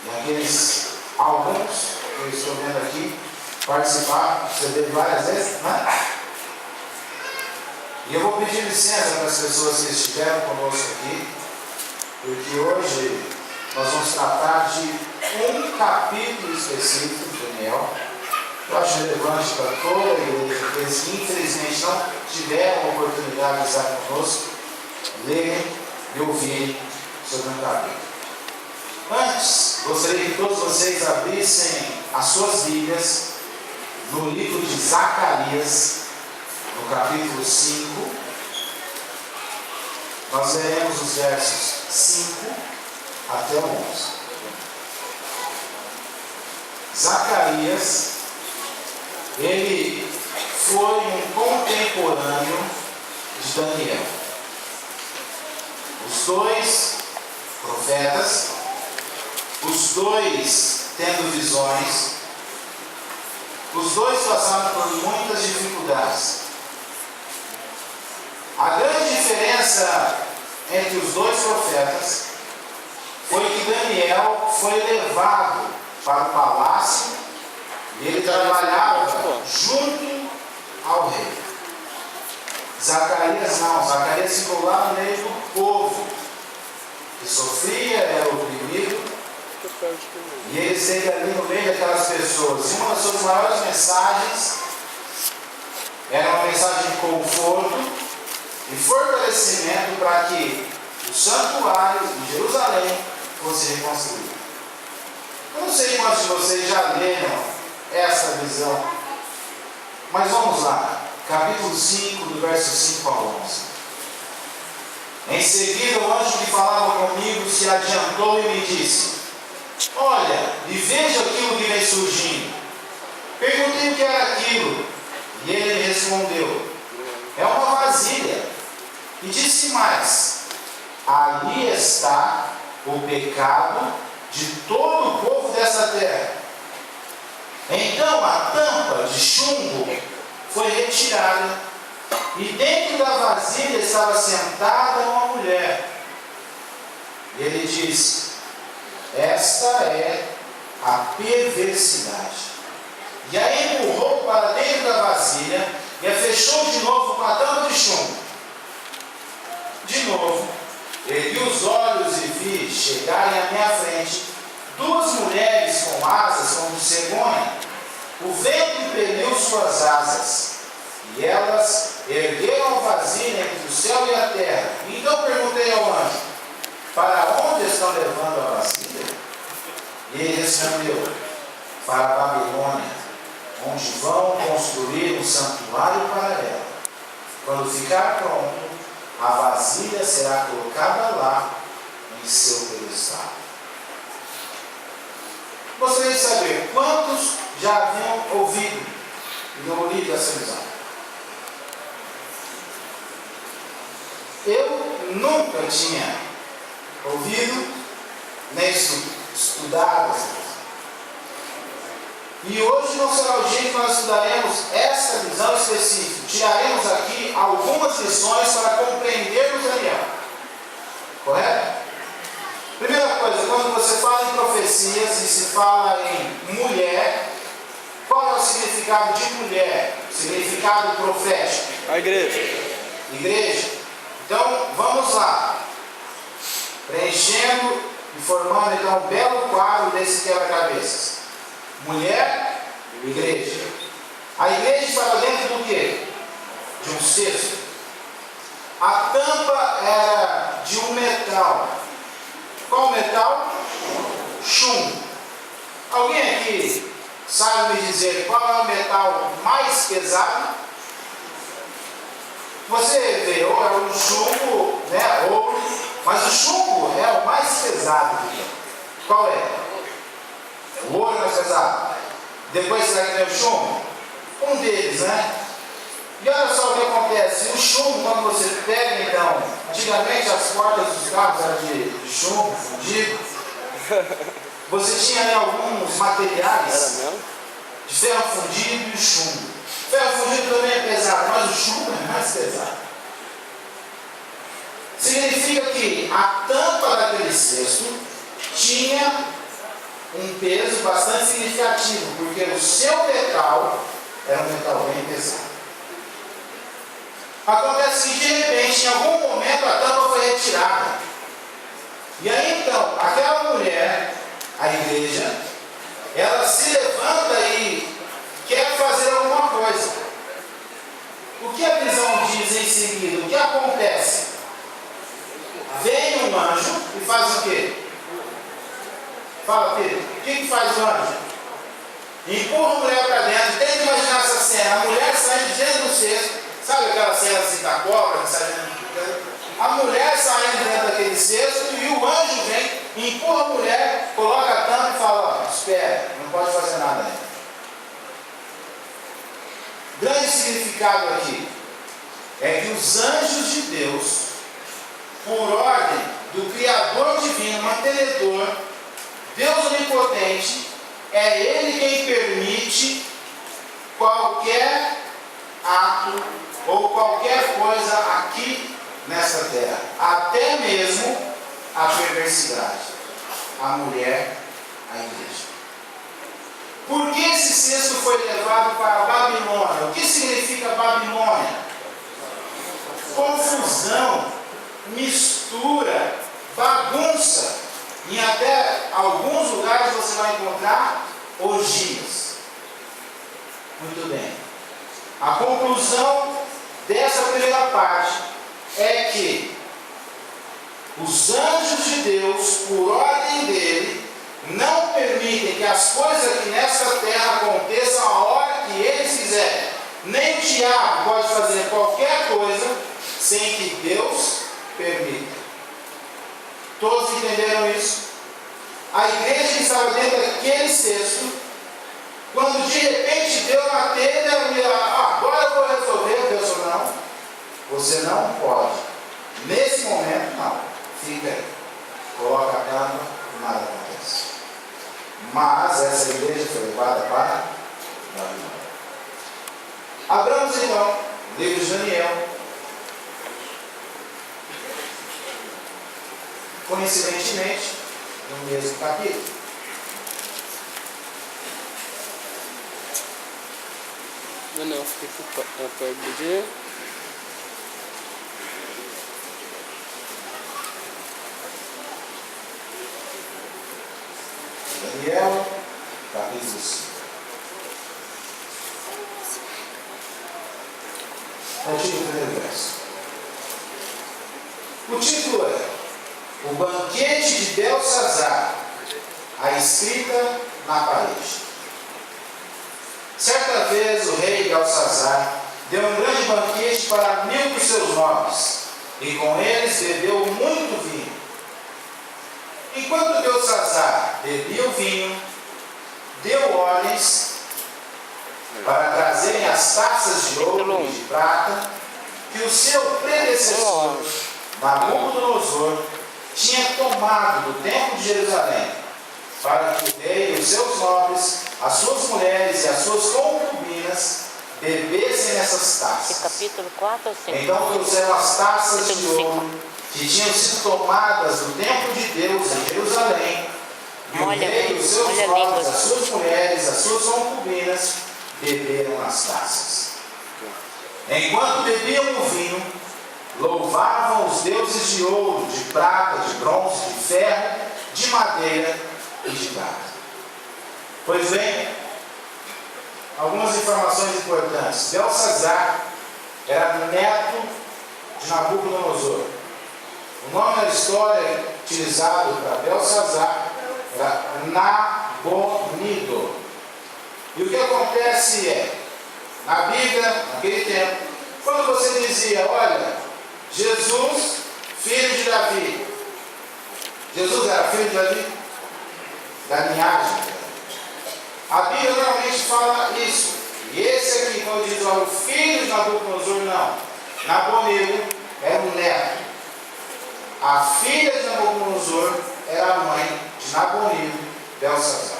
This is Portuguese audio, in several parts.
E aqueles alguns que eu estou vendo aqui participar, você teve várias vezes, né? E eu vou pedir licença para as pessoas que estiveram conosco aqui, porque hoje nós vamos tratar de um capítulo específico de Daniel. Eu acho relevante para toda a igreja, aqueles que infelizmente não tiveram a oportunidade de estar conosco, lerem e ouvirem sobre um capítulo. Antes, gostaria que todos vocês abrissem as suas Bíblias no livro de Zacarias, no capítulo 5. Nós leremos os versos 5 até o 11. Zacarias, ele foi um contemporâneo de Daniel. Os dois profetas, os dois tendo visões, os dois passaram por muitas dificuldades. A grande diferença entre os dois profetas foi que Daniel foi levado para o palácio e ele trabalhava junto ao rei. Zacarias não, Zacarias ficou lá no meio do povo que sofria, era oprimido, e ele esteve ali no meio daquelas pessoas. E uma das suas maiores mensagens era uma mensagem de conforto e fortalecimento para que o santuário de Jerusalém fosse reconstruído. Eu não sei quantos de vocês já leram essa visão, mas vamos lá, capítulo 5, do verso 5 ao 11. Em seguida, o anjo que falava comigo se adiantou e me disse: olha, e veja aquilo que vem surgindo. Perguntei o que era aquilo, e ele me respondeu: é uma vasilha. E disse mais: ali está o pecado de todo o povo dessa terra. Então a tampa de chumbo foi retirada, e dentro da vasilha estava sentada uma mulher. E ele disse: esta é a perversidade. E a empurrou para dentro da vasilha e a fechou de novo com a tampa de chumbo. De novo, ergui os olhos e vi chegarem à minha frente duas mulheres com asas como de cegonha. O vento impeliu suas asas, e elas ergueram a vasilha entre o céu e a terra. Então perguntei ao anjo: para onde estão levando a vasilha? E ele respondeu: para a Babilônia, onde vão construir um santuário para ela. Quando ficar pronto, a vasilha será colocada lá em seu pedestal. Gostaria de saber quantos já haviam ouvido e não lido essa visão. Eu nunca tinha ouvido nem estudado essa visão. E hoje não será o dia que nós estudaremos esta visão específica. Tiraremos aqui algumas lições para compreendermos Daniel. Correto? Primeira coisa, quando você fala em profecias e se fala em mulher, qual é o significado de mulher? O significado profético? A igreja. Igreja. Então, vamos lá. Preenchendo e formando então um belo quadro desse quebra-cabeças. Mulher, igreja. A igreja estava dentro do quê? De um cesto. A tampa era de um metal. Qual metal? Chumbo. Alguém aqui sabe me dizer qual é o metal mais pesado? Você vê, é o chumbo, né, ouro, mas o chumbo é o mais pesado. Qual é? O ouro é mais pesado. Depois será que tem o chumbo? Um deles, né? E olha só o que acontece. O chumbo, quando você pega, então, antigamente as portas dos carros eram de chumbo fundido. Você tinha ali alguns materiais de ferro fundido e chumbo. Ferro fundido também é pesado, mas o chumbo é mais pesado. Significa que a tampa daquele cesto tinha um peso bastante significativo, porque o seu metal era um metal bem pesado. Acontece que de repente, em algum momento, a tampa foi retirada. E aí então, aquela mulher, a igreja, ela se levanta e quer fazer alguma coisa. O que a visão diz em seguida? O que acontece? Vem um anjo e faz o quê? Fala, Pedro, o que faz o anjo? Empurra a mulher para dentro. Tenta imaginar essa cena, a mulher saindo dentro do cesto. Sabe aquela cena assim da cobra? A mulher saindo dentro daquele cesto e o anjo vem, empurra a mulher, coloca a tampa e fala, ó, espera, não pode fazer nada ainda. Grande significado aqui é que os anjos de Deus, por ordem do Criador divino, mantenedor, Deus onipotente, é Ele quem permite qualquer ato ou qualquer coisa aqui nessa terra, até mesmo a perversidade, a mulher, a igreja. Por que esse cesto foi levado para a Babilônia? O que significa Babilônia? Confusão, mistura, bagunça. Em até alguns lugares você vai encontrar orgias. Muito bem. A conclusão dessa primeira parte é que os anjos de Deus, por ordem dele, não permitem que as coisas aqui nessa terra aconteçam a hora que eles quiserem. Nem o diabo pode fazer qualquer coisa sem que Deus permita. Todos entenderam isso? A igreja que estava dentro daquele cesto, quando de repente deu na telha, agora eu vou resolver, Deus falou, não, você não pode. Nesse momento, não. Fica aí. Coloca a tampa e nada acontece. Mas essa igreja foi levada para Babilônia. Abramos então o livro de Daniel. Coincidentemente, no mesmo capítulo. Daniel, fica perto do dia. Daniel, capítulo 5. Antigo primeiro verso. O título é O Banquete de Belsazar, a escrita na parede. Certa vez o rei Belsazar deu um grande banquete para 1000 dos seus nobres, e com eles bebeu muito vinho. Enquanto Belsazar bebia o vinho, deu ordens para trazerem as taças de ouro e de prata que o seu predecessor, Nabucodonosor, tinha tomado do templo de Jerusalém, para que o rei e os seus nobres, as suas mulheres e as suas concubinas bebessem nessas taças. Capítulo 4 ou 5? Então trouxeram as taças de ouro que tinham sido tomadas do templo de Deus em Jerusalém, e o rei e os seus nobres, as suas mulheres, as suas concubinas beberam as taças. Enquanto bebiam o vinho, louvavam os deuses de ouro, de prata, de bronze, de ferro, de madeira e de prata. Pois bem, algumas informações importantes. Belsazar era neto de Nabucodonosor. O nome da história utilizado para Belsazar era Nabonido. E o que acontece é, na Bíblia, naquele tempo, quando você dizia, olha, Jesus, filho de Davi. Jesus era filho de Davi? Da linhagem. A Bíblia normalmente fala isso. E esse aqui, quando diz, olha, o filho de Nabucodonosor, não. Nabonido era o neto. A filha de Nabucodonosor era a mãe de Nabonido, Belsazar.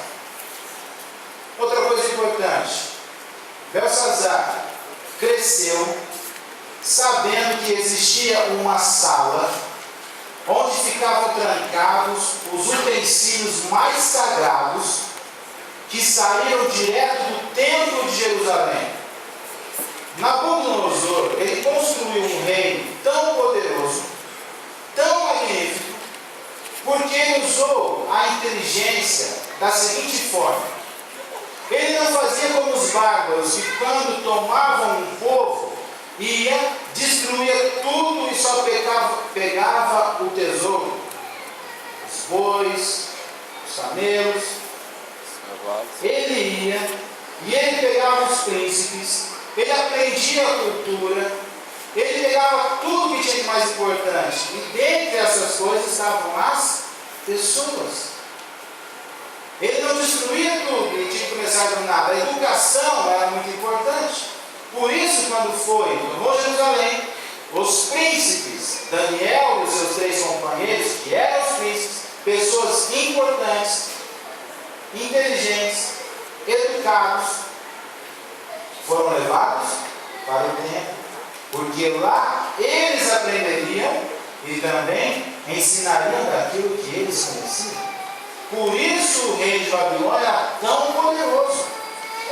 Outra coisa importante. Belsazar cresceu sabendo que existia uma sala onde ficavam trancados os utensílios mais sagrados que saíram direto do templo de Jerusalém. Nabucodonosor, ele construiu um reino tão poderoso, tão magnífico, porque ele usou a inteligência da seguinte forma: ele não fazia como os bárbaros, que quando tomavam um povo, ia, destruía tudo e só pegava o tesouro, os bois, os camelos. Ele ia e ele pegava os príncipes, ele aprendia a cultura, ele pegava tudo que tinha de mais importante, e dentre essas coisas estavam as pessoas. Ele não destruía tudo, ele tinha que começar do nada. A educação era muito importante. Por isso, quando tomou Jerusalém, os príncipes, Daniel e os seus 3 companheiros, que eram os príncipes, pessoas importantes, inteligentes, educados, foram levados para o templo, porque lá eles aprenderiam e também ensinariam daquilo que eles conheciam. Por isso o rei de Babilônia era tão poderoso.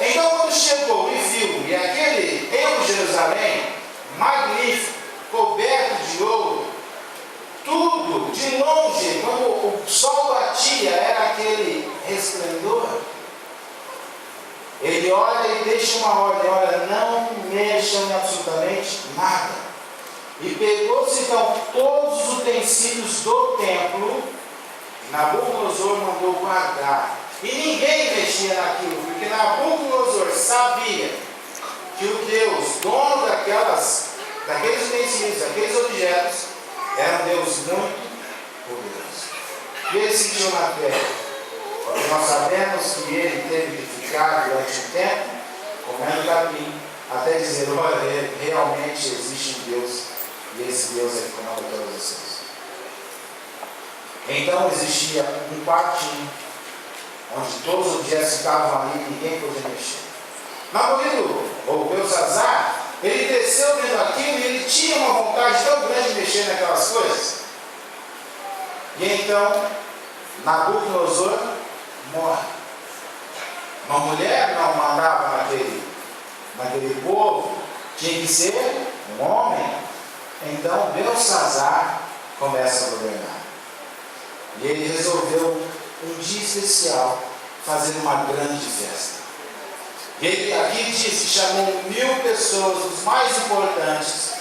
Então, quando chegou e viu, e aquele templo de Jerusalém, magnífico, coberto de ouro, tudo de longe, quando o sol batia, era aquele resplendor. Ele olha e deixa uma ordem: olha, não mexam em absolutamente nada. E pegou-se então todos os utensílios do templo, Nabucodonosor mandou guardar. E ninguém mexia naquilo, porque Nabucodonosor sabia que o Deus, dono daqueles utensílios, daqueles objetos, era um Deus muito poderoso. E ele sentiu na terra. Porque nós sabemos que ele teve que ficar durante um tempo comendo capim, até dizer: olha, realmente existe um Deus, e esse Deus é que comanda todas as coisas. Então existia um quartinho, onde todos os objetos ficavam ali e ninguém podia mexer. Nabucodonosor, ou Belsazar, ele cresceu vendo aquilo e ele tinha uma vontade tão grande de mexer naquelas coisas. E então, Nabucodonosor morre. Uma mulher não mandava naquele povo, tinha que ser um homem. Então, Belsazar começa a governar. E ele resolveu, um dia especial, fazer uma grande festa. E ele aqui diz que chamou 1000 pessoas, os mais importantes.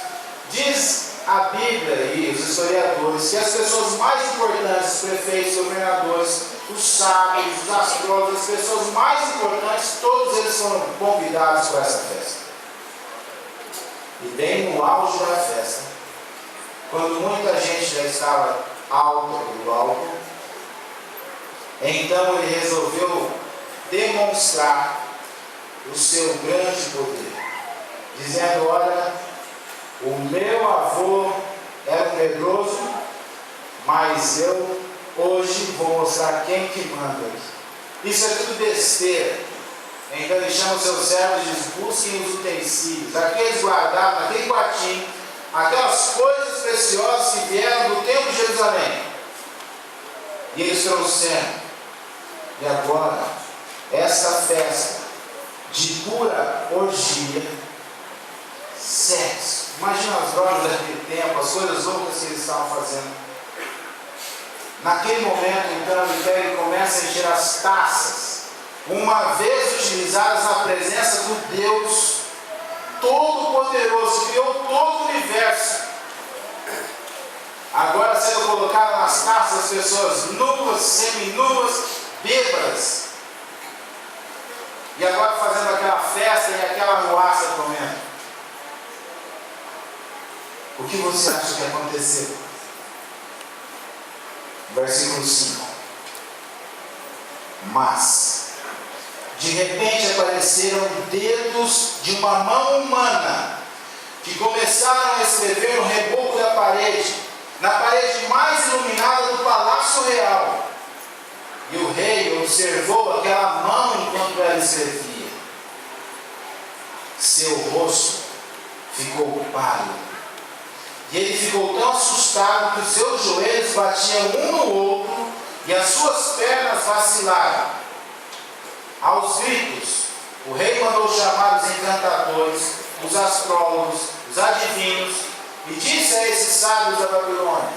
Diz a Bíblia e os historiadores que as pessoas mais importantes, os prefeitos, governadores, os sábios, os astrólogos, as pessoas mais importantes, todos eles foram convidados para essa festa. E bem no auge da festa, quando muita gente já estava alta do álcool, então ele resolveu demonstrar o seu grande poder, dizendo: olha, o meu avô era um medroso, mas eu hoje vou mostrar quem que manda aqui. Isso é tudo besteira. Então ele chama os seus servos e diz: busquem os utensílios, aqueles guardados naquele quartinho, aquelas coisas preciosas que vieram do templo de Jerusalém. E eles trouxeram. E agora, essa festa de pura orgia, sexo. Imagina as drogas daquele tempo, as coisas loucas que eles estavam fazendo. Naquele momento, então, ele pega e começa a encher as taças, uma vez utilizadas na presença do Deus Todo-Poderoso, que criou todo o universo. Agora sendo colocado nas taças as pessoas nuas, seminuas, bêbadas. E agora fazendo aquela festa e aquela ruaça comendo. O que você acha que aconteceu? Versículo 5. Mas, de repente apareceram dedos de uma mão humana, que começaram a escrever no reboco da parede, na parede mais iluminada do palácio real. E o rei observou aquela mão enquanto ela escrevia. Seu rosto ficou pálido. E ele ficou tão assustado assustado que os seus joelhos batiam um no outro e as suas pernas vacilaram. Aos gritos, o rei mandou chamar os encantadores, os astrólogos, os adivinhos, e disse a esses sábios da Babilônia: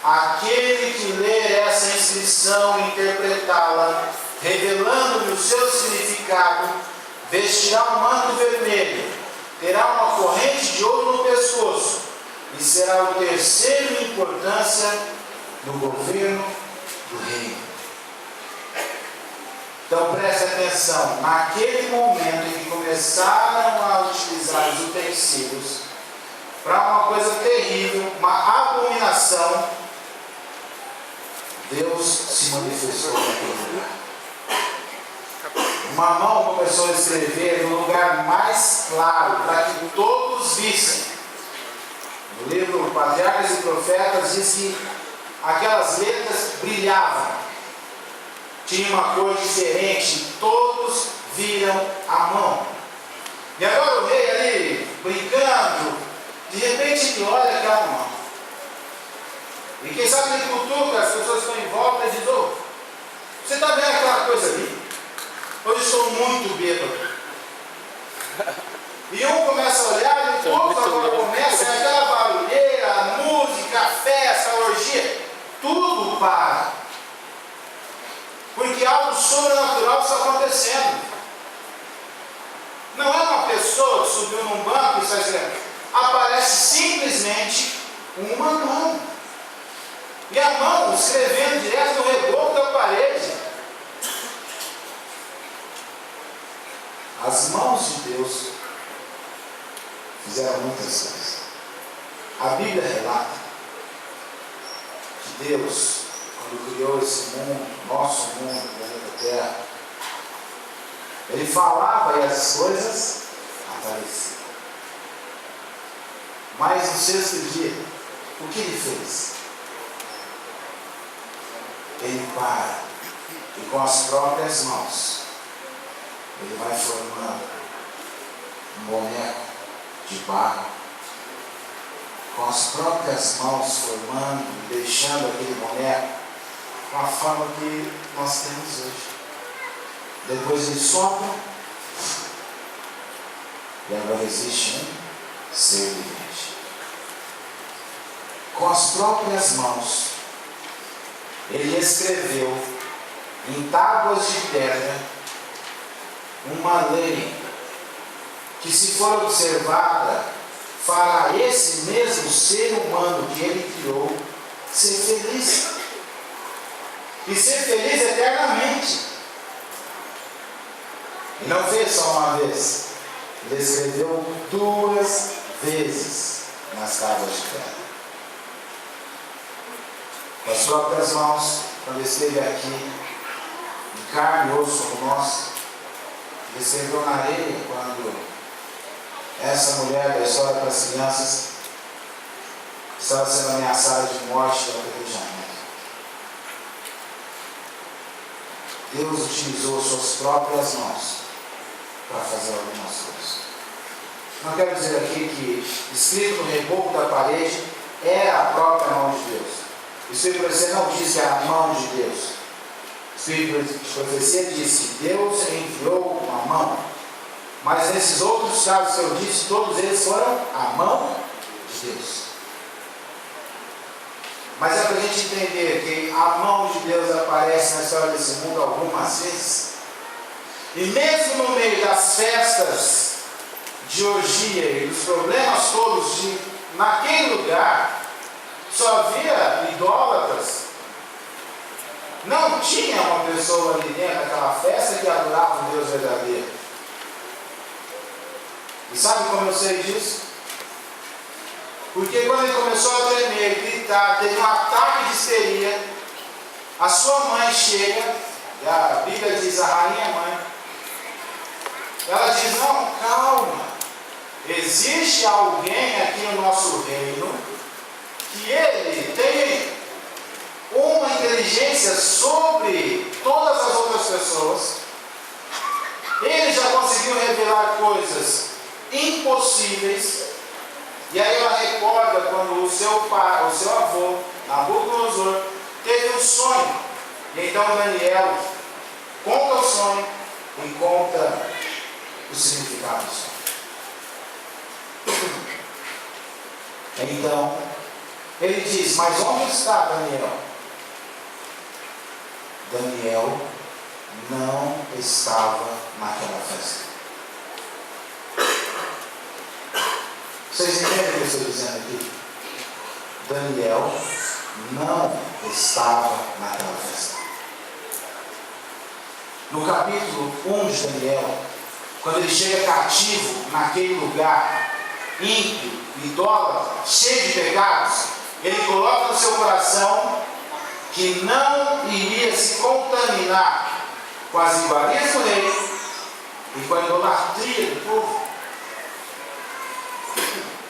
aquele que ler essa inscrição e interpretá-la, revelando-lhe o seu significado, vestirá um manto vermelho, terá uma corrente de ouro no pescoço, e será o terceiro em importância no governo do reino. Então preste atenção, naquele momento em que começaram a utilizar os utensílios para uma coisa terrível, uma abominação, Deus se manifestou naquele lugar. Uma mão começou a escrever no lugar mais claro, para que todos vissem. No livro Patriarcas e Profetas diz que aquelas letras brilhavam. Tinha uma cor diferente, todos viram a mão. E agora o rei ali, brincando, de repente ele olha aquela mão. E quem sabe ele cutuca, as pessoas estão em volta e diz: ô, você está vendo aquela coisa ali? Hoje estou muito bêbado. E um começa a olhar, e todos agora começam, aquela barulheira, a música, a festa, a orgia, tudo para. Porque algo sobrenatural está acontecendo. Não é uma pessoa que subiu num banco e está escrevendo. Aparece simplesmente uma mão. E a mão escrevendo direto no reboco da parede. As mãos de Deus fizeram muitas coisas. A Bíblia relata que Deus, quando criou esse mundo, nosso mundo, o planeta Terra, Ele falava e as coisas apareciam. Mas no sexto dia, o que Ele fez? Ele para e com as próprias mãos Ele vai formando um boneco de barro, com as próprias mãos formando e deixando aquele boneco com a forma que nós temos hoje. Depois ele sopra e agora existe um ser vivente. Com as próprias mãos ele escreveu em tábuas de pedra uma lei que, se for observada, fará esse mesmo ser humano que ele criou ser feliz. E ser feliz eternamente. E não fez só uma vez. Ele escreveu 2 vezes nas tábuas de pedra. Com as próprias mãos, quando ele esteve aqui, em carne e osso como nós, ele escreveu na areia quando essa mulher da história para as crianças estava sendo ameaçada de morte e apedrejamento. Deus utilizou suas próprias mãos para fazer algumas coisas. Não quero dizer aqui que escrito no reboco da parede era a própria mão de Deus. O Espírito de Profecia não diz que é a mão de Deus. O Espírito de Profecia diz que Deus enviou uma mão. Mas nesses outros casos que eu disse, todos eles foram a mão de Deus. Mas é para a gente entender que a mão de Deus aparece na história desse mundo algumas vezes. E mesmo no meio das festas de orgia e dos problemas todos naquele lugar, só havia idólatras. Não tinha uma pessoa ali dentro daquela festa que adorava um Deus verdadeiro. E sabe como eu sei disso? Porque quando ele começou a tremer, gritar, teve um ataque de histeria, a sua mãe chega, e a Bíblia diz, a rainha mãe, ela diz: não, calma, existe alguém aqui no nosso reino que ele tem uma inteligência sobre todas as outras pessoas. Ele já conseguiu revelar coisas impossíveis. E aí ela recorda quando o seu pai, o seu avô, Nabucodonosor, teve um sonho. E então Daniel conta o sonho e conta o significado do sonho. Então, ele diz, mas onde está Daniel? Daniel não estava naquela festa. Vocês entendem o que eu estou dizendo aqui? Daniel não estava naquela festa. No capítulo 1 de Daniel, quando ele chega cativo naquele lugar ímpio, idólatra, cheio de pecados, ele coloca no seu coração que não iria se contaminar com as iguarias do rei e com a idolatria do povo.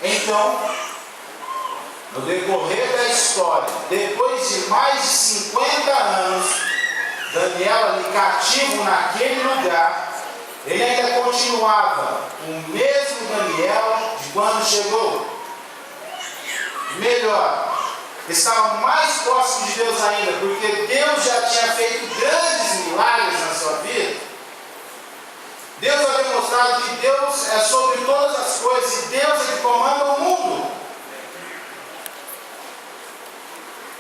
Então, no decorrer da história, depois de mais de 50 anos, Daniel ali cativo naquele lugar, ele ainda continuava o mesmo Daniel de quando chegou. Melhor, estava mais próximo de Deus ainda, porque Deus já tinha feito grandes milagres na sua vida. Deus havia mostrado que Deus é sobre todas as coisas e Deus é que comanda o mundo.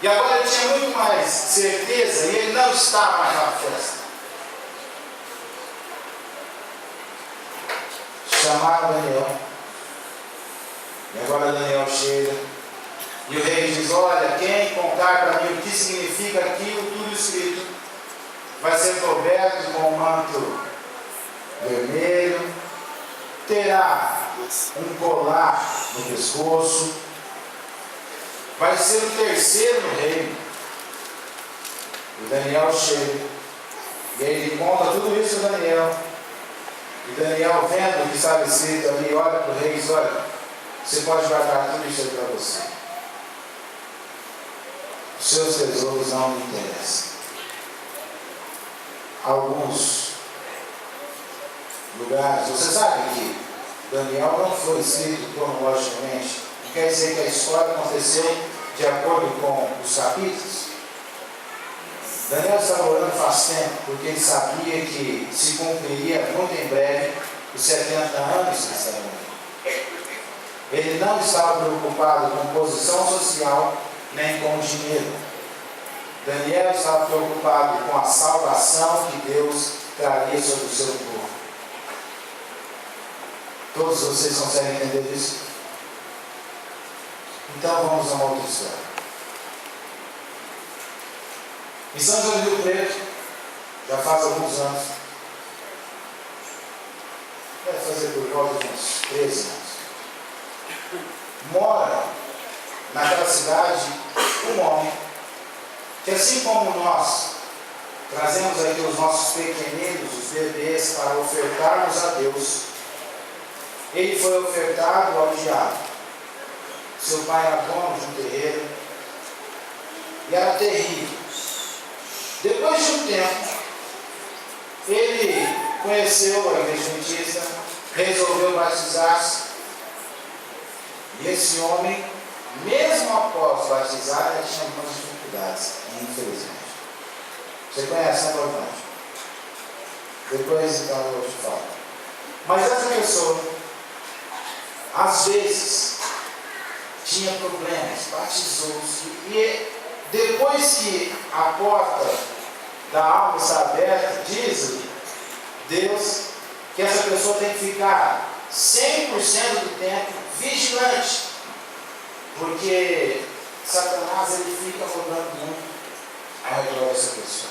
E agora ele tinha muito mais certeza e ele não estava naquela festa. Chamaram Daniel. E agora Daniel chega. E o rei diz, olha, quem contar para mim o que significa aquilo, tudo escrito, vai ser coberto com um manto vermelho, terá um colar no pescoço, vai ser o terceiro no reino. E Daniel chega, e aí ele conta tudo isso a Daniel. E Daniel, vendo o que estava escrito ali, olha para o rei e diz, olha, você pode guardar tudo isso aí para você. Os seus tesouros não me interessam. Alguns lugares, você sabe que Daniel não foi escrito cronologicamente, não quer dizer que a história aconteceu de acordo com os capítulos. Daniel estava orando faz tempo, porque ele sabia que se cumpriria muito em breve os 70 anos que estavam ali. Ele não estava preocupado com posição social, nem com dinheiro. Daniel estava preocupado com a salvação que Deus traria sobre o seu povo. Todos vocês conseguem entender isso? Então vamos a uma outra história. Em São José do Rio Preto, já faz alguns anos, deve fazer por volta de uns 13 anos, mora naquela cidade um homem que, assim como nós trazemos aqui os nossos pequeninos, os bebês, para ofertarmos a Deus, ele foi ofertado ao diabo. Seu pai era dono de um terreiro e era terrível. Depois de um tempo, ele conheceu a igreja adventista, resolveu batizar-se. E esse homem, mesmo após batizar, ele tinha algumas dificuldades, infelizmente. Você conhece, né, Bordante? Depois, então, eu te falo. Mas essa pessoa, às vezes, tinha problemas, batizou-se, e depois que a porta da alma está aberta, diz Deus que essa pessoa tem que ficar 100% do tempo vigilante, porque Satanás ele fica rodando muito ao redor dessa pessoa.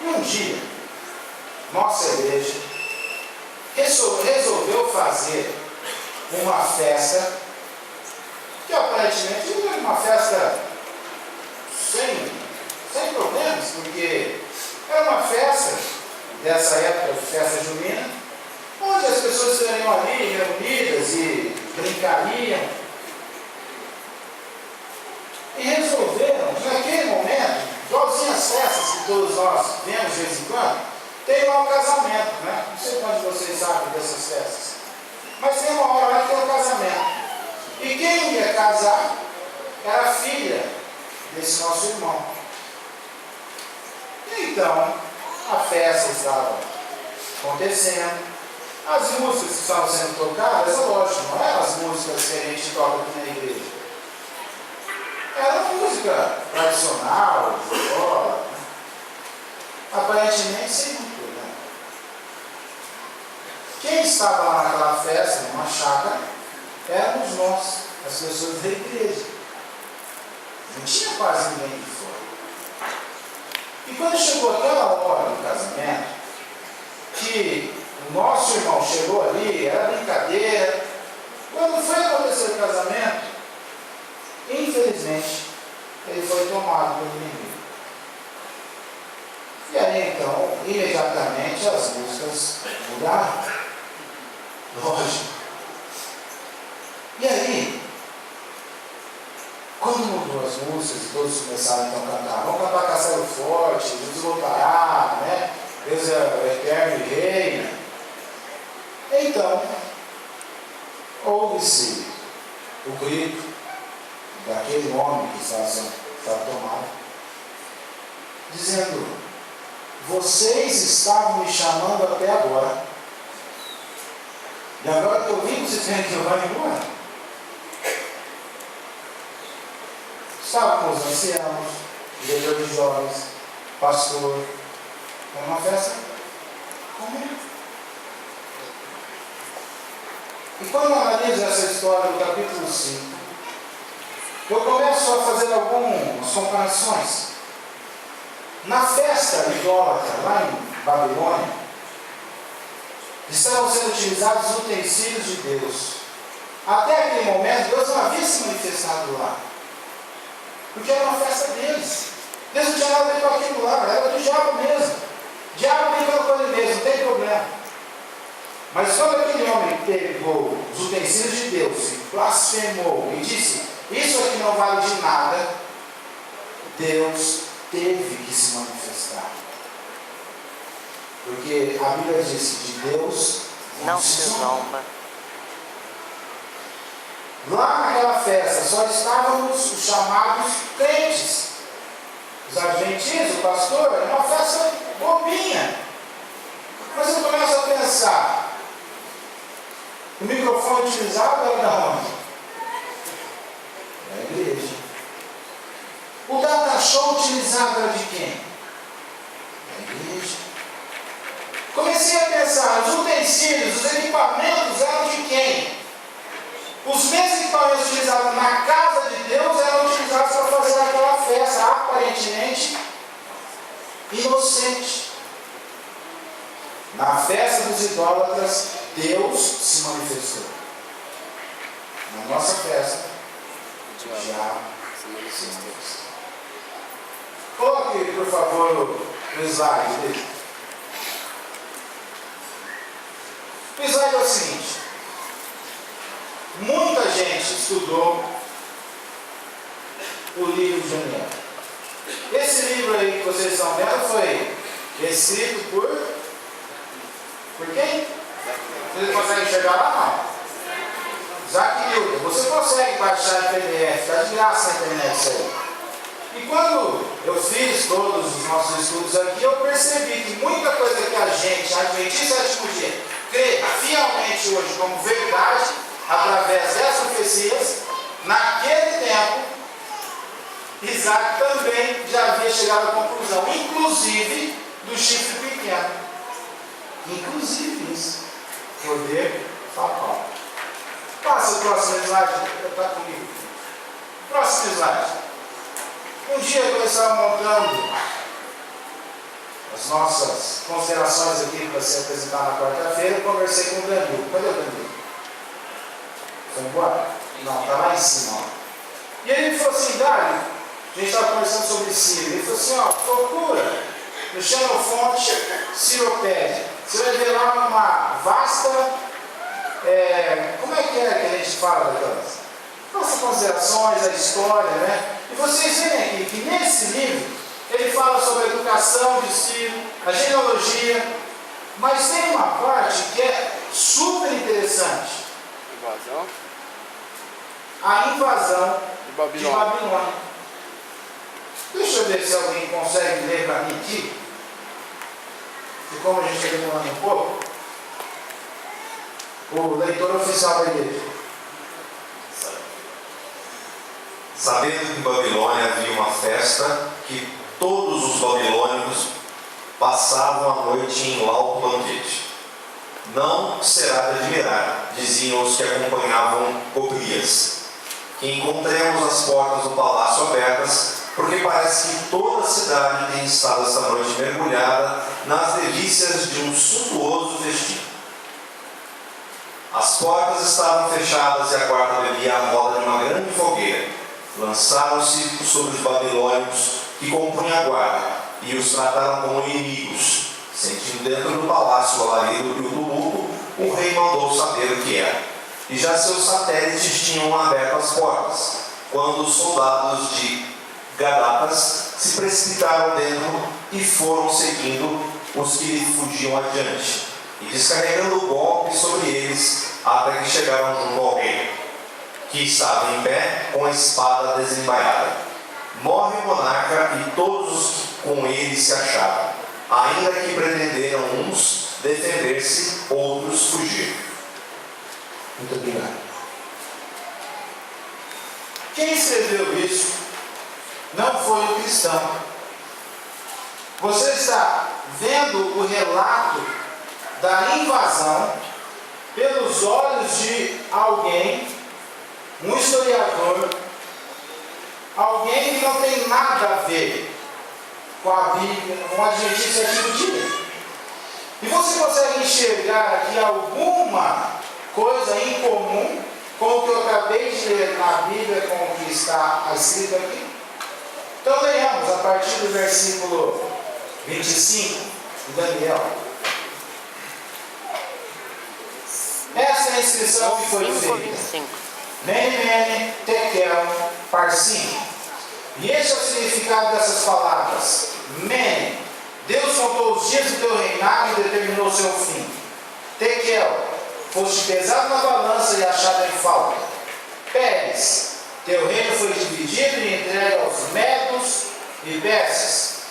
E um dia, nossa igreja resolveu fazer uma festa, que aparentemente era uma festa sem problemas, porque era uma festa dessa época de festa junina, onde as pessoas estariam ali reunidas e brincariam. E resolveram, naquele momento, igualzinho as festas que todos nós vemos de vez em quando, tem lá um casamento, né? Não sei quantos de vocês sabem dessas festas, mas tem uma hora lá que tem um casamento. E quem ia casar era a filha desse nosso irmão. Então, a festa estava acontecendo. As músicas que estavam sendo tocadas, é lógico, não eram as músicas que a gente toca aqui na igreja. Era música tradicional, de fora, né? Aparentemente sem muito problema. Quem estava lá naquela festa, numa chácara, éramos nós, as pessoas da igreja. Não tinha quase ninguém de fora. E quando chegou aquela hora do casamento, que o nosso irmão chegou ali, era brincadeira. Quando foi acontecer o casamento, infelizmente, ele foi tomado pelo inimigo. E aí então, imediatamente as músicas mudaram. Lógico. E aí, quando mudou as músicas, todos começaram então a cantar. Vamos cantar Castelo Forte, Jesus voltará, né? Deus é o eterno e reina. Então, ouve-se o grito daquele homem que estava tomado, dizendo: vocês estavam me chamando até agora, e agora que eu vim, vocês querem que eu vá embora? Estavam os anciãos, diretor de jovens, pastor. Era uma festa comum. E quando eu analiso essa história do capítulo 5, eu começo a fazer algumas comparações. Na festa idólatra, lá em Babilônia, estavam sendo utilizados os utensílios de Deus. Até aquele momento, Deus não havia se manifestado lá, porque era uma festa deles. Deus não tinha nada a ver com aquilo lá, era do diabo mesmo. O diabo brincando com ele mesmo, não tem problema. Mas quando aquele homem pegou os utensílios de Deus e blasfemou e disse: isso aqui não vale de nada, Deus teve que se manifestar. Porque a Bíblia disse: de Deus não se zomba. Lá naquela festa só estávamos os chamados crentes. Os adventistas, o pastor, era uma festa bobinha. Mas eu começo a pensar: o microfone utilizado era da onde? Da igreja. O data show utilizado era de quem? Da igreja. Comecei a pensar: os utensílios, os equipamentos eram de quem? Os mesmos equipamentos utilizados na casa de Deus eram utilizados para fazer aquela festa aparentemente inocente. Na festa dos idólatras, Deus se manifestou. Na nossa festa, já se manifestou. Coloque, por favor, o slide dele. O slide é o seguinte: muita gente estudou o livro de Daniel. Esse livro aí que vocês estão vendo foi escrito por quem? Vocês conseguem chegar lá? Não. Isaac Newton. Você consegue baixar em PDF, está de graça na internet isso aí. E quando eu fiz todos os nossos estudos aqui, eu percebi que muita coisa que a gente, Adventista Sétimo Dia, crê fielmente hoje como verdade, através dessas profecias, naquele tempo, Isaac também já havia chegado à conclusão, inclusive do chifre pequeno. Inclusive isso. Poder papal. Passa o próximo slide. Está comigo. Próximo slide. Um dia eu estava montando as nossas considerações aqui para ser apresentado na quarta-feira. Eu conversei com o Danilo. Cadê o Danilo? Foi embora? Não, está lá em cima. Ó. E ele me falou assim: Dário, a gente estava conversando sobre Sírio. Ele falou assim: ó, procura no Xenofonte Ciropédia. Você vai ver lá uma vasta, como é que a gente fala daquelas? Nossas considerações, a história, né? E vocês veem aqui que nesse livro, ele fala sobre a educação de Ciro, a genealogia, mas tem uma parte que é super interessante. a invasão De de Babilônia. Babilônia. Deixa eu ver se alguém consegue ler para mim aqui. E como a gente está demorando um pouco, o leitor oficial da igreja. Sabendo que em Babilônia havia uma festa, que todos os babilônicos passavam a noite em lauto banquete. Não será de admirar, diziam os que acompanhavam Gobrias, que encontremos as portas do palácio abertas, porque parece que toda a cidade tem estado esta noite mergulhada nas delícias de um suntuoso festim. As portas estavam fechadas e a guarda bebia à roda de uma grande fogueira. Lançaram-se sobre os babilônicos que compunham a guarda e os trataram como inimigos. Sentindo dentro do palácio o alarido e o tumulto, o rei mandou saber o que era. E já seus satélites tinham aberto as portas, quando os soldados de Gadatas se precipitaram dentro e foram seguindo os que lhe fugiam adiante, e descarregando o golpe sobre eles, até que chegaram junto ao rei, que estava em pé com a espada desembaiada. Morre o monarca e todos os que com ele se achavam, ainda que pretenderam uns defender-se, outros fugir. Muito obrigado. Quem escreveu isso não foi o cristão. Você está vendo o relato da invasão pelos olhos de alguém, um historiador, alguém que não tem nada a ver com a Bíblia, um adventista do dia. E você consegue enxergar aqui alguma coisa em comum com o que eu acabei de ler na Bíblia, com o que está escrito aqui? Então leiamos a partir do versículo 25 de Daniel. Essa é a inscrição que foi feita. Mene, mene, tekel, parsim. E este é o significado dessas palavras. Mene, Deus contou os dias do teu reinado e determinou o seu fim. Tekel, foste pesado na balança e achado em falta. Pérez, teu reino foi dividido e entregue aos medos e persas.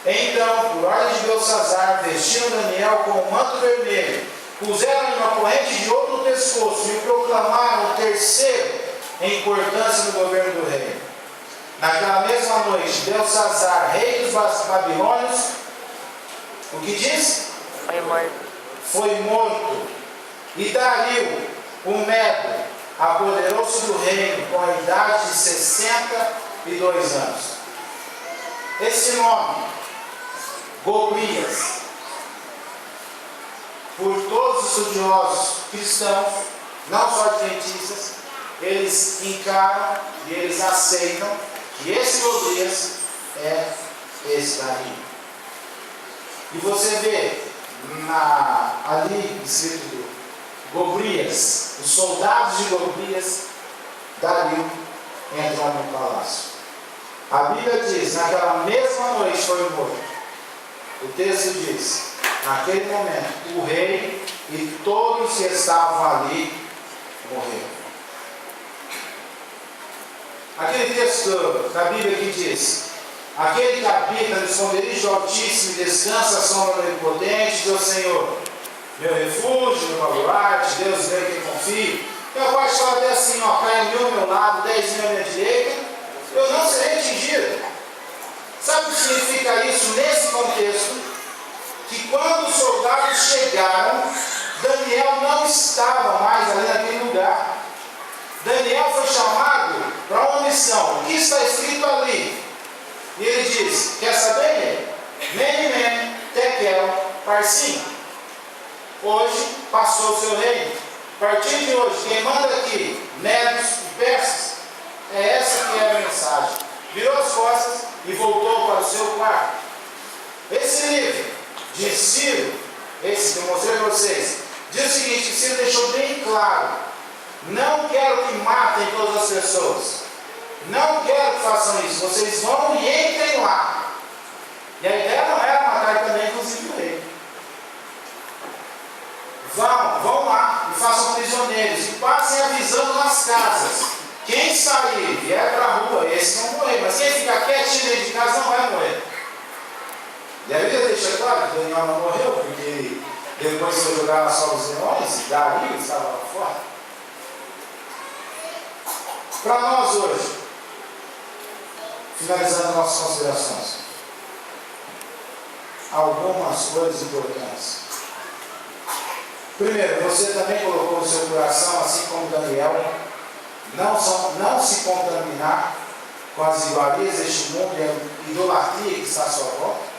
Então, por ordem de Belsazar, vestiram Daniel com um manto vermelho, puseram-lhe uma corrente de ouro no pescoço e o proclamaram o terceiro em importância no governo do rei. Naquela mesma noite, Belsazar, rei dos babilônios, o que diz? Foi morto. E Dario, o Medo, apoderou-se do reino com a idade de 62 anos. Esse nome, Gobrias, por todos os estudiosos cristãos, não só adventistas, eles encaram e eles aceitam que esse Gobrias é esse Dario. E você vê ali escrito Gobrias, os soldados de Gobrias, Dario entram no palácio. A Bíblia diz, naquela mesma noite foi morto. O texto diz, naquele momento, o rei e todos que estavam ali morreram. Aquele texto da Bíblia que diz, aquele que habita no esconderijo do Altíssimo e descansa à sombra do Onipotente, Deus Senhor, meu refúgio, meu baluarte, Deus vem que confio. Eu posso falar até assim, ó, cai 1000 ao meu lado, 10.000 à minha direita, eu não serei atingido. Sabe o que significa isso nesse contexto? Que quando os soldados chegaram, Daniel não estava mais ali naquele lugar. Daniel foi chamado para uma missão. O que está escrito ali? E ele diz, quer saber? Mene, mene, tekel, parsim. Hoje passou o seu reino. A partir de hoje, quem manda aqui, medos e persas, é essa que é a mensagem. Virou as costas e voltou para o seu quarto. Esse livro de Ciro, esse que eu mostrei para vocês, diz o seguinte, Ciro deixou bem claro, não quero que matem todas as pessoas, não quero que façam isso, vocês vão e entrem lá. E a ideia não era matar também, inclusive o rei. Vão lá e façam prisioneiros e passem avisando nas casas. Quem sair, vier para a rua, esse não morrer. Mas quem ficar quietinho dentro de casa não vai morrer. E a Bíblia deixa claro que Daniel não morreu, porque depois foi jogar na sala dos leões, e daí ele estava lá fora. Para nós hoje, finalizando nossas considerações, algumas coisas importantes. Primeiro, você também colocou no seu coração, assim como Daniel, não se contaminar com as iguarias deste mundo e a idolatria que está à sua volta.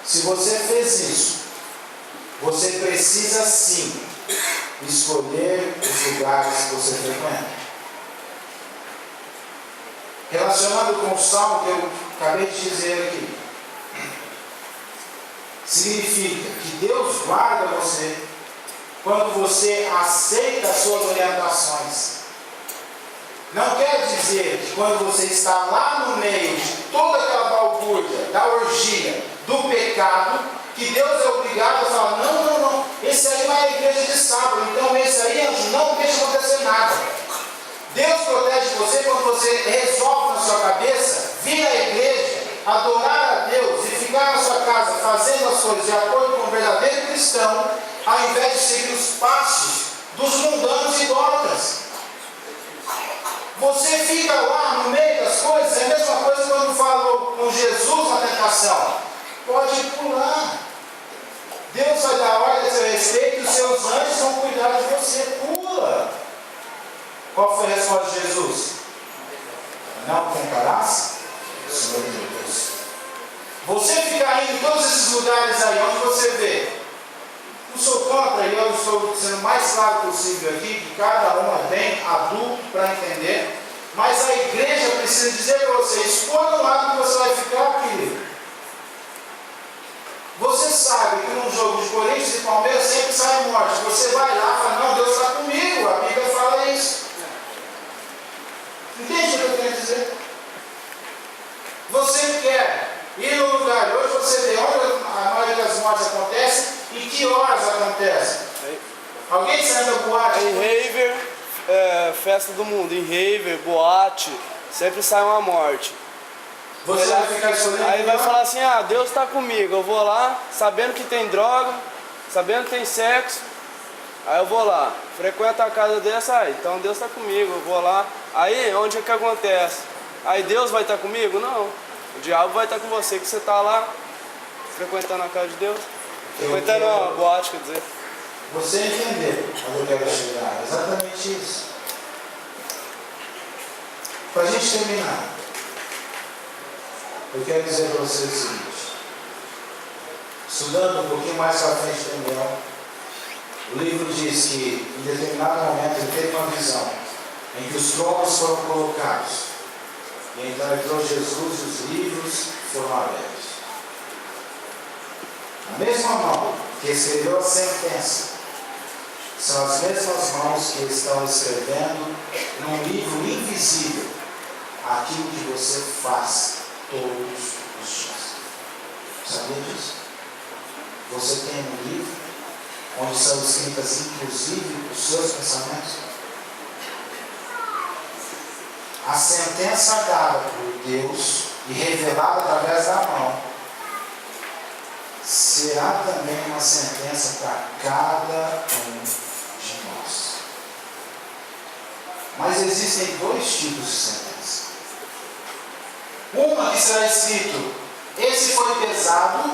Se você fez isso, você precisa sim escolher os lugares que você frequenta. Relacionado com o salmo que eu acabei de dizer aqui, significa que Deus guarda você quando você aceita as suas orientações. Não quer dizer que quando você está lá no meio de toda aquela balbúrdia, da orgia, do pecado, que Deus é obrigado a falar, não, esse aí vai à igreja de sábado, então esse aí, anjo, não deixa acontecer nada. Deus protege você quando você resolve na sua cabeça vir à igreja, adorar a Deus e ficar na sua casa fazendo as coisas de acordo com o verdadeiro cristão, ao invés de seguir os passos dos mundanos idólatras. Você fica lá no meio das coisas, é a mesma coisa quando falou com Jesus na tentação. Pode pular. Deus vai dar ordem a seu respeito e os seus anjos vão cuidar de você. Pula. Qual foi a resposta de Jesus? Não tentarás, Senhor Deus. Você fica indo em todos esses lugares aí onde você vê. Não sou contra, e eu estou sendo o mais claro possível aqui, que cada um é bem adulto para entender, mas a igreja precisa dizer para você, escolha o lado que você vai ficar, querido. Você sabe que num jogo de Corinthians e Palmeiras sempre sai morte. Você vai lá e fala, não, Deus está comigo, a Bíblia fala isso. Entende o que eu quero dizer? Você quer ir no lugar, hoje você vê onde a maioria das mortes acontece e que horas acontece. Alguém sai da boate? Em raver, festa do mundo, em raver, boate, sempre sai uma morte. Você vai ficar escolhendo. Aí vai falar assim, Deus está comigo, eu vou lá, sabendo que tem droga, sabendo que tem sexo, aí eu vou lá, frequento a casa dessa, então Deus está comigo, eu vou lá. Aí onde é que acontece? Aí Deus vai estar comigo? Não, o diabo vai estar com você, que você está lá, frequentando a casa de Deus, frequentando a boate, quer dizer. Você entendeu onde eu quero chegar? Exatamente isso. Para a gente terminar, eu quero dizer para vocês o seguinte: estudando um pouquinho mais para frente do Daniel, o livro diz que em determinado momento ele teve uma visão em que os tronos foram colocados, e então entrou Jesus e os livros foram abertos. A mesma mão que escreveu a sentença são as mesmas mãos que estão escrevendo num livro invisível aquilo que você faz todos os dias. Sabia disso? Você tem um livro onde são escritas inclusive os seus pensamentos. A sentença dada por Deus e revelada através da mão será também uma sentença para cada um de nós. Mas existem dois tipos de sentença. Uma que será escrito, esse foi pesado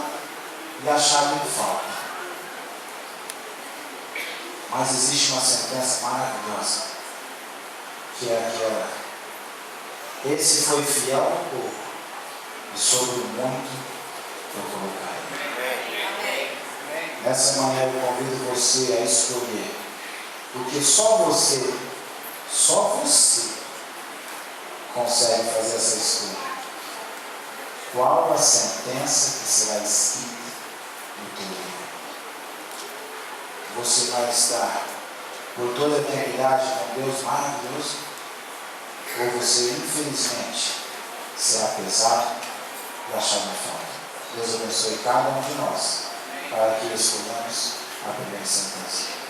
e a chave lhe falta. Mas existe uma sentença maravilhosa, que é aquela, esse foi fiel no pouco e sobre o muito eu colocarei. Nessa manhã eu convido você a escolher, porque só você consegue fazer essa escolha. Qual a sentença que será escrita no teu livro? Você vai estar por toda a eternidade com Deus maravilhoso? Ou você, infelizmente, será pesado e achar uma falta? Deus abençoe cada um de nós, para que escolhamos a primeira sentença.